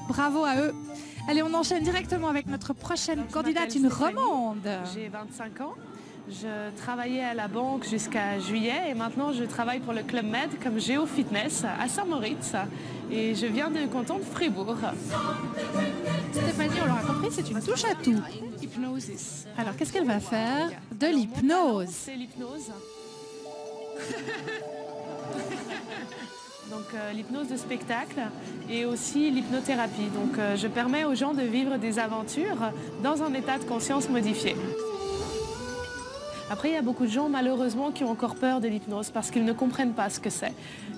Bravo à eux. Allez, on enchaîne directement avec notre prochaine candidate, une romande. J'ai 25 ans. Je travaillais à la banque jusqu'à juillet et maintenant je travaille pour le Club Med comme géo-fitness à Saint-Moritz et je viens du canton de Fribourg. Stéphanie, on l'aura compris, c'est une touche à tout. Hypnosis. Alors, qu'est-ce qu'elle va faire? De l'hypnose. C'est l'hypnose. Donc l'hypnose de spectacle et aussi l'hypnothérapie. Donc je permets aux gens de vivre des aventures dans un état de conscience modifié. Après, il y a beaucoup de gens, malheureusement, qui ont encore peur de l'hypnose parce qu'ils ne comprennent pas ce que c'est.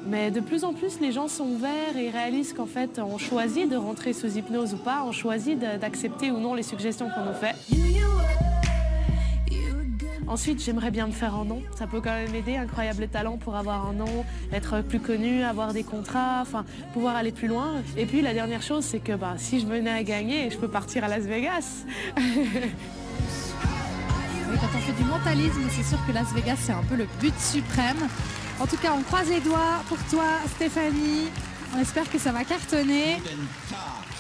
Mais de plus en plus, les gens sont ouverts et réalisent qu'en fait, on choisit de rentrer sous hypnose ou pas, on choisit d'accepter ou non les suggestions qu'on nous fait. Ensuite, j'aimerais bien me faire un nom. Ça peut quand même aider, incroyable talent pour avoir un nom, être plus connu, avoir des contrats, enfin, pouvoir aller plus loin. Et puis, la dernière chose, c'est que si je venais à gagner, je peux partir à Las Vegas. Oui, quand on fait du mentalisme, c'est sûr que Las Vegas, c'est un peu le but suprême. En tout cas, on croise les doigts pour toi, Stéphanie. On espère que ça va cartonner.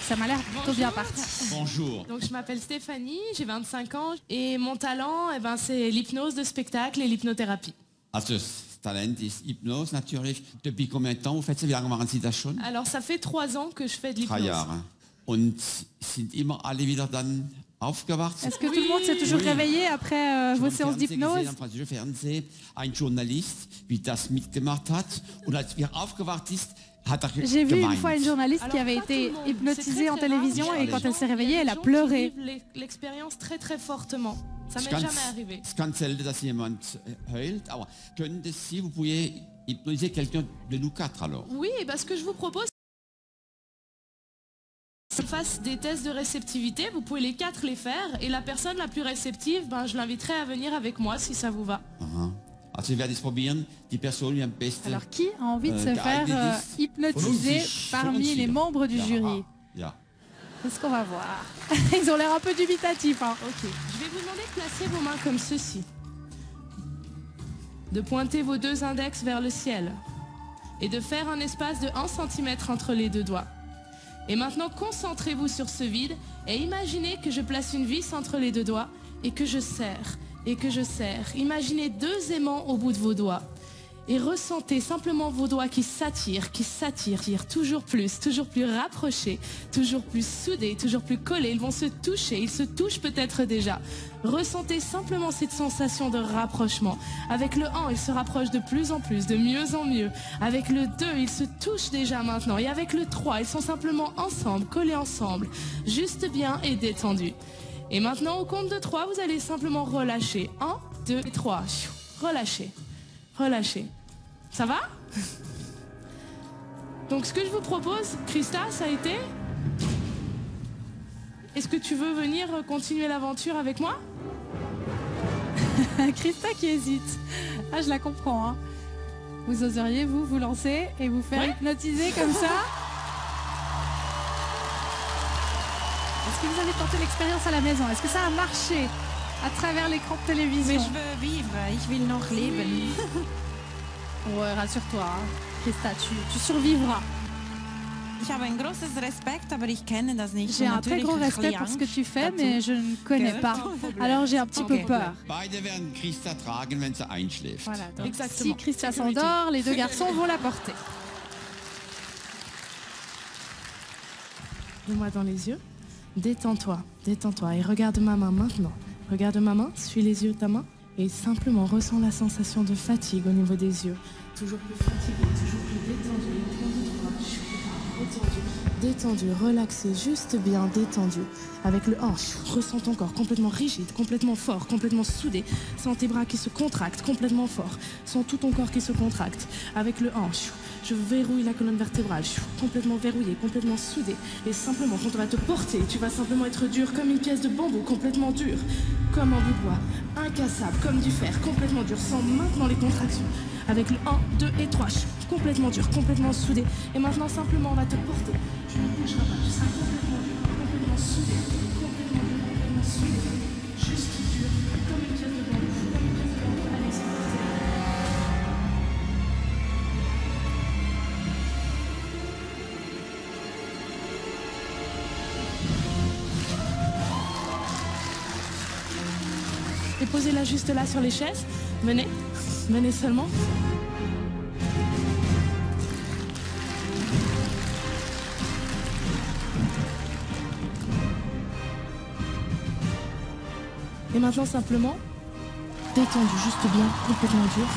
Ça m'a l'air plutôt bien parti. Bonjour. Donc, je m'appelle Stéphanie, j'ai 25 ans et mon talent, c'est l'hypnose de spectacle et l'hypnothérapie. Also das Talent ist Hypnose natürlich. Depuis combien de temps vous faites ça? Wie lange machen Sie das schon? Alors, ça fait 3 ans que je fais de 3 l'hypnose. Jahre. Und sind immer alle wieder dann aufgewacht? Est-ce que tout le monde s'est toujours réveillé après vos séances d'hypnose? Am französischen Fernsehen ein Journalist, wie das mitgemacht hat. Und als er aufgewacht ist, hat er J'ai vu une geweint. fois une journaliste qui avait été hypnotisée en télévision et quand elle s'est réveillée, elle a pleuré. L'expérience très très fortement. Ça Es m'est ist ganz, jamais arrivé. es ist ganz selten, dass jemand heult, aber können das Sie, vous pourriez hypnotiser quelqu'un de nous 4 alors? Oui, ce que je vous propose, c'est qu'on fasse des tests de réceptivité. Vous pouvez les 4 les faire et la personne la plus réceptive, je l'inviterai à venir avec moi si ça vous va. Also wir werden es probieren, die Person, die am besten... Alors, qui a envie de se faire hypnotiser parmi les membres du jury? Ja. C'est ce qu'on va voir. Ils ont l'air un peu dubitatifs. Hein. Ok, je vais vous demander de placer vos mains comme ceci. De pointer vos 2 index vers le ciel. Et de faire un espace de 1 cm entre les 2 doigts. Et maintenant, concentrez-vous sur ce vide et imaginez que je place une vis entre les 2 doigts et que je serre. Et que je serre. Imaginez 2 aimants au bout de vos doigts. Et ressentez simplement vos doigts qui s'attirent, toujours plus rapprochés, toujours plus soudés, toujours plus collés. Ils vont se toucher, ils se touchent peut-être déjà. Ressentez simplement cette sensation de rapprochement. Avec le 1, ils se rapprochent de plus en plus, de mieux en mieux. Avec le 2, ils se touchent déjà maintenant. Et avec le 3, ils sont simplement ensemble, collés ensemble, juste bien et détendus. Et maintenant, au compte de 3, vous allez simplement relâcher. 1, 2 et 3. Relâchez. Relâchez. Ça va? Donc ce que je vous propose, Christa, ça a été... Est-ce que tu veux venir continuer l'aventure avec moi? Christa qui hésite. Ah, je la comprends. Hein. Vous oseriez, vous lancer et vous faire hypnotiser comme ça? Est-ce que vous avez tenté l'expérience à la maison? Est-ce que ça a marché à travers l'écran de télévision? Mais je veux vivre, ich will noch leben. Ouais, rassure-toi, hein. Christa, tu survivras. Ich habe ein großes Respekt, aber ich kenne das nicht. J'ai un très gros respect pour ce que tu fais, mais je ne connais pas. Alors j'ai un petit peu peur. Beide werden Christa tragen, wenn sie einschläft. Voilà, donc Exactement. si Christa s'endort, les 2 garçons vont la porter. Regarde-moi dans les yeux. Détends-toi, détends-toi et regarde ma main maintenant. Regarde ma main, suis les yeux de ta main et simplement ressens la sensation de fatigue au niveau des yeux. Toujours plus fatigué, toujours plus détendu. Détendu, relaxé, juste bien détendu. Avec le 1, ressens ton corps complètement rigide, complètement fort, complètement soudé. Sens tes bras qui se contractent complètement fort. Sens tout ton corps qui se contracte. Avec le 1, je verrouille la colonne vertébrale, complètement verrouillée, complètement soudée. Et simplement, quand on va te porter, tu vas simplement être dur comme une pièce de bambou, complètement dur. Comme un bout de bois, incassable, comme du fer, complètement dur. Sens maintenant les contractions. Avec le 1, 2 et 3, complètement dur, complètement soudé. Et maintenant, simplement, on va te porter. Tu ne bougeras pas, tu seras complètement dur, complètement soudé, complètement dur, complètement soudé. Juste dur, comme une pièce de bambou, comme une pièce de bambou. Allez, c'est parti. Et posez-la juste là sur les chaises. Venez, venez seulement. Et maintenant simplement, détendu juste bien, complètement dur.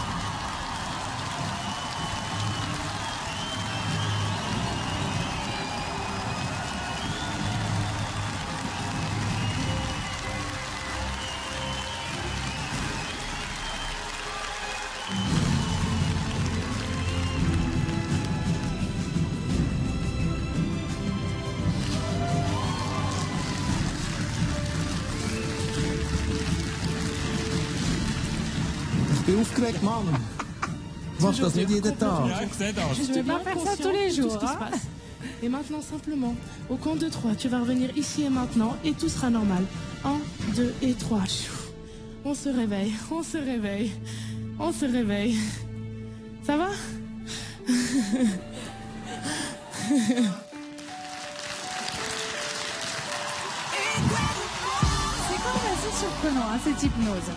Ich bin aufgeregt, Mann. Du machst das nicht jeden Tag. Ja, ich sehe das. Juste vais pas bien faire ça conscient tous les de tout jours, ce qui se hein. passe. Et maintenant simplement, au compte de 3, tu vas revenir ici et maintenant et tout sera normal. 1, 2 et 3. On se réveille, on se réveille, on se réveille. Ça va? C'est quand même assez surprenant, hein, cette hypnose.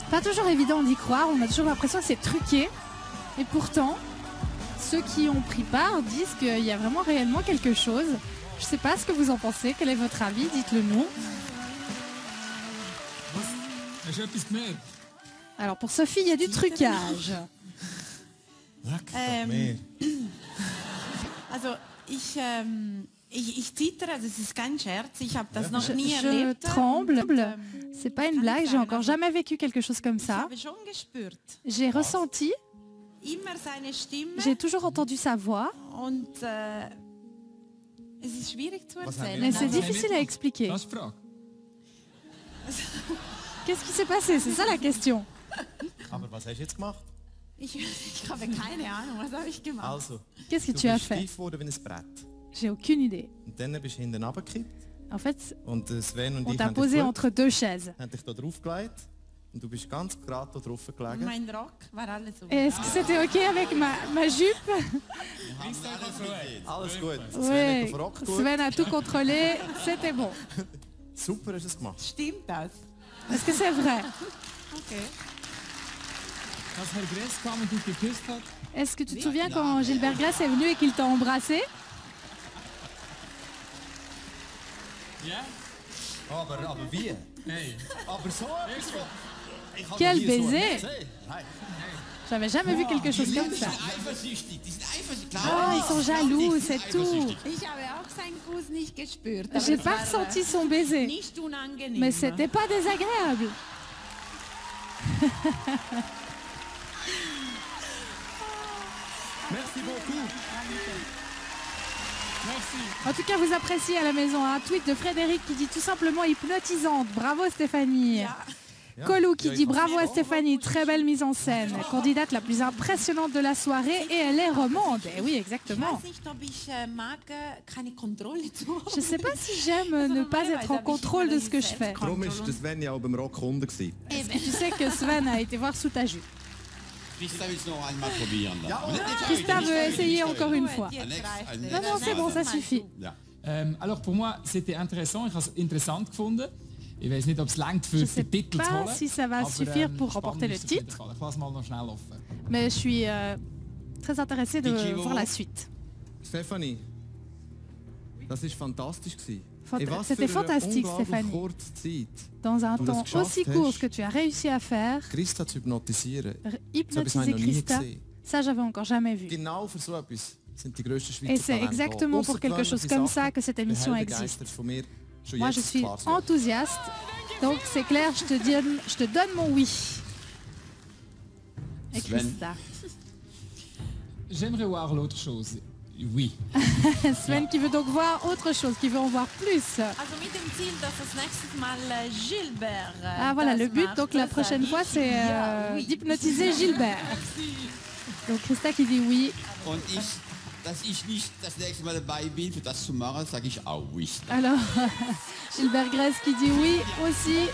Pas toujours évident d'y croire, on a toujours l'impression que c'est truqué. Et pourtant, ceux qui ont pris part disent qu'il y a vraiment réellement quelque chose. Je sais pas ce que vous en pensez, quel est votre avis, dites-le nous. Hast du etwas gemerkt? Alors pour Sophie, il y a du trucage. Also ich zittere, das ist kein Scherz. Ich habe das noch nie Je erlebt. tremble, Und, c'est pas une blague, j'ai encore jamais vécu quelque chose comme ich ça. habe schon gespürt. J'ai ressenti, Immer seine Stimme. j'ai toujours entendu sa voix, Und es ist schwierig zu erzählen. mais c'est Also, difficile à expliquer. Das ist die Frage. Qu'est-ce qui s'est passé? C'est ça la question. Aber was hast du jetzt gemacht? ich habe keine Ahnung, was habe ich gemacht. Also, Qu'est-ce que du tu as bist fait? steif geworden wie ein Brett. J'ai aucune idée. Und dann bist du hinten runtergekippt. En fait, Und Sven und on ich t'a haben dich, posé geschaut, entre deux chaises. haben dich da draufgelegt. Und du bist ganz gerade da drauf gelegen. Mein Rock war alles so. Est-ce que c'était ok avec ma jupe? Alles gut. Sven Oui, hat auf den Rock geschaut. Sven a tout contrôlé, c'était bon. Super hast du es gemacht. Stimmt das? Est-ce que c'est vrai? Okay. Dass Herr Gress kam und dich geküsst hat? Est-ce que tu te souviens quand Gilbert Grasse est venu et qu'il t'a embrassé? Ja? Aber wie? Hey. Aber so etwas von... Ich habe Quel noch nie so baiser. etwas gesehen. Nein. J'avais jamais vu quelque chose comme ça. Eifersüchtig, die sind eifersüchtig. Ah, ils sont jaloux, c'est tout. Ich habe auch seinen Kuss nicht gespürt. J'ai es pas war, ressenti son baiser, nicht unangenehm. mais c'était pas désagréable. Merci beaucoup. Merci. En tout cas, vous appréciez à la maison un tweet de Frédéric qui dit tout simplement hypnotisante. Bravo Stéphanie. Colou qui dit bravo à Stéphanie, très belle mise en scène. Candidate la plus impressionnante de la soirée et elle est romande. Et oui, Ich exactement. weiß nicht, ob ich mag, keine Kontrolle zu haben. Je sais pas si j'aime ne pas être en contrôle de ce que je fais. Darum war der Sven ja auch beim Rock unten gewesen. Tu sais que Sven a été voir sous ta jupe. Christa will es noch einmal probieren. Dann. Ja, Und nicht Christa heute, veut nicht essayer heute. encore une fois. Jetzt reicht es. Non, non, c'est bon, ça suffit. Ja. Alors pour moi, c'était intéressant. Ich habe es interessant gefunden. Ich weiß nicht, ob es reicht für Je den sais Titel zu pas holen. si ça va aber, suffire pour remporter spannend le ist es auf jeden titre. Fall. Ich lasse mal noch schnell offen. Mais je suis très intéressée de Dici, voir Vovo. la suite. Stefanie, das war fantastisch gewesen. Fant- In was c'était für einer fantastique, unglaublich Stéphanie. kurzen Zeit. Dans un Du das temps geschafft aussi court, hast. ce que tu as réussi à faire, Christa zu hypnotisieren. So etwas habe ich hypnotiser noch nie Christa, gesehen. ça j'avais encore jamais vu. Genau für so etwas sind die grössten Schweizer Et c'est Talente da. exactement pour quelque chose Außergewöhnliche comme ça Sachen. que cette Ich bin émission hell existe. begeistert von mir. Schon Moi jetzt je suis klar zu werden. enthousiaste, donc c'est clair, je te donne mon oui. Et Sven. Christa. J'aimerais voir l'autre chose. Oui. Sven qui veut donc voir autre chose, qui veut en voir plus. Also mit dem Ziel, dass das nächstes Mal Gilbert Ah voilà, das le but macht, donc la das prochaine sage fois ich c'est ja, oui. d'hypnotiser Gilbert. Donc Christa qui dit oui. Und ich, dass ich nicht das nächste Mal dabei bin, für das zu machen, sage ich auch oui. Alors, Gilbert Grèce qui dit oui aussi.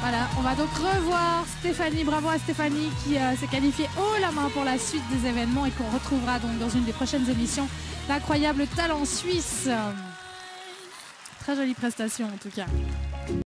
Voilà, on va donc revoir Stéphanie. Bravo à Stéphanie qui s'est qualifiée haut la main pour la suite des événements et qu'on retrouvera donc dans une des prochaines émissions. L'incroyable talent suisse. Très jolie prestation en tout cas.